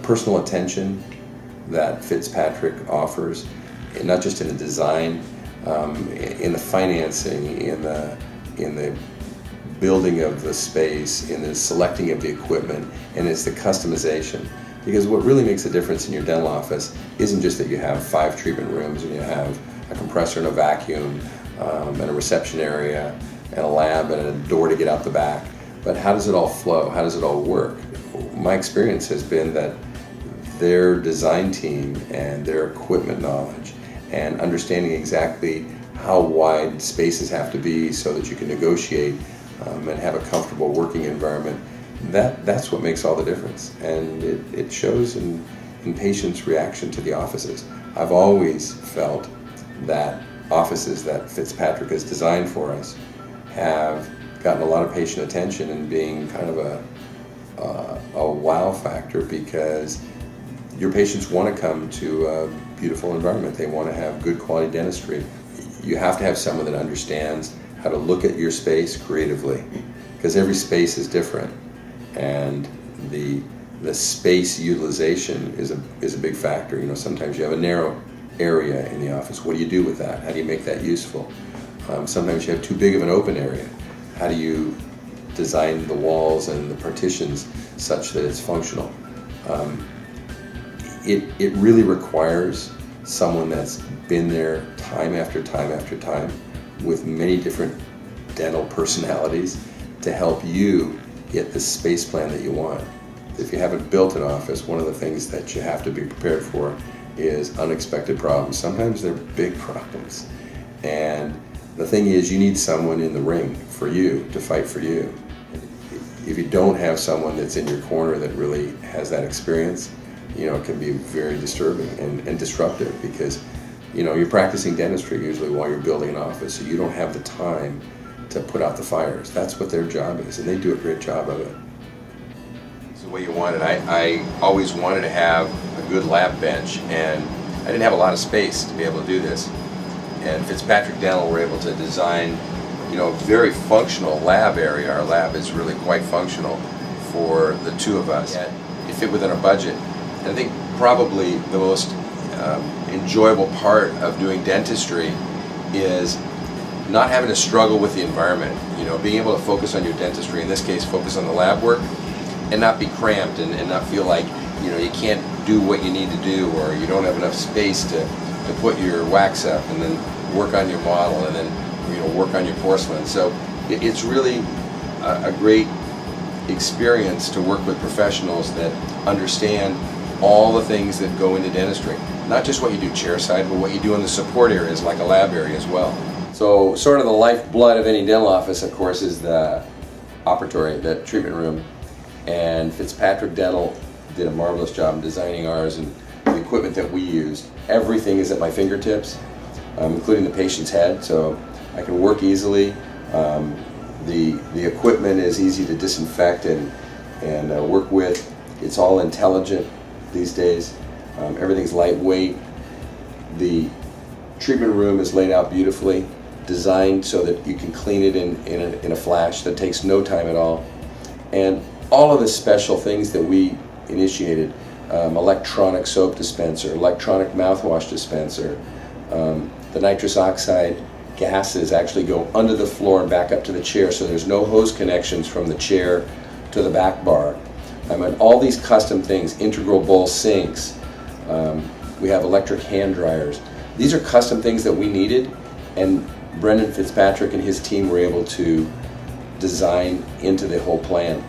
personal attention that Fitzpatrick offers, and not just in the design, in the financing, in the building of the space, in the selecting of the equipment, and it's the customization. Because what really makes a difference in your dental office isn't just that you have 5 treatment rooms and you have a compressor and a vacuum and a reception area and a lab and a door to get out the back, but how does it all flow? How does it all work? My experience has been that their design team and their equipment knowledge and understanding exactly how wide spaces have to be so that you can negotiate and have a comfortable working environment, that's what makes all the difference. And it shows in patients' reaction to the offices. I've always felt that offices that Fitzpatrick has designed for us have gotten a lot of patient attention and being kind of a wow factor, because your patients want to come to a beautiful environment. They want to have good quality dentistry. You have to have someone that understands how to look at your space creatively, because every space is different, and the space utilization is a big factor. You know, sometimes you have a narrow area in the office. What do you do with that? How do you make that useful? Sometimes you have too big of an open area. How do you design the walls and the partitions such that it's functional? It really requires someone that's been there time after time after time with many different dental personalities to help you get the space plan that you want. If you haven't built an office, one of the things that you have to be prepared for is unexpected problems. Sometimes they're big problems. And the thing is, you need someone in the ring for you to fight for you. If you don't have someone that's in your corner that really has that experience, you know, it can be very disturbing and disruptive, because, you know, you're practicing dentistry usually while you're building an office, so you don't have the time to put out the fires. That's what their job is, and they do a great job of it. It's the way you want it. I always wanted to have a good lab bench, and I didn't have a lot of space to be able to do this. And Fitzpatrick Dental were able to design, you know, a very functional lab area. Our lab is really quite functional for the two of us. It fit within our budget. And I think probably the most enjoyable part of doing dentistry is not having to struggle with the environment. You know, being able to focus on your dentistry, in this case focus on the lab work, and not be cramped and not feel like, you know, you can't do what you need to do, or you don't have enough space to put your wax up and then work on your model and then, you know, work on your porcelain. So it's really a great experience to work with professionals that understand all the things that go into dentistry. Not just what you do chairside, but what you do in the support areas like a lab area as well. So sort of the lifeblood of any dental office, of course, is the operatory, the treatment room. And Fitzpatrick Dental did a marvelous job in designing ours, and the equipment that we used. Everything is at my fingertips, including the patient's head, so I can work easily. The equipment is easy to disinfect and work with. It's all intelligent these days. Everything's lightweight. The treatment room is laid out beautifully, designed so that you can clean it in a flash. That takes no time at all. And all of the special things that we initiated, electronic soap dispenser, electronic mouthwash dispenser, the nitrous oxide gases actually go under the floor and back up to the chair, so there's no hose connections from the chair to the back bar. I mean, all these custom things, integral bowl sinks, we have electric hand dryers. These are custom things that we needed, and Brendan Fitzpatrick and his team were able to design into the whole plan.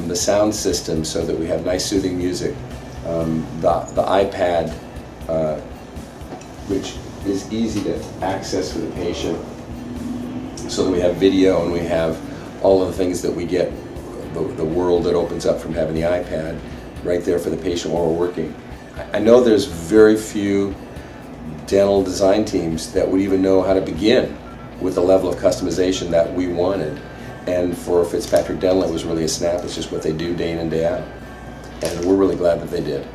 The sound system, so that we have nice soothing music, the iPad, which is easy to access for the patient, so that we have video and we have all of the things that we get, the world that opens up from having the iPad right there for the patient while we're working. I know there's very few dental design teams that would even know how to begin with the level of customization that we wanted. And for Fitzpatrick Dental, it was really a snap. It's just what they do day in and day out. And we're really glad that they did.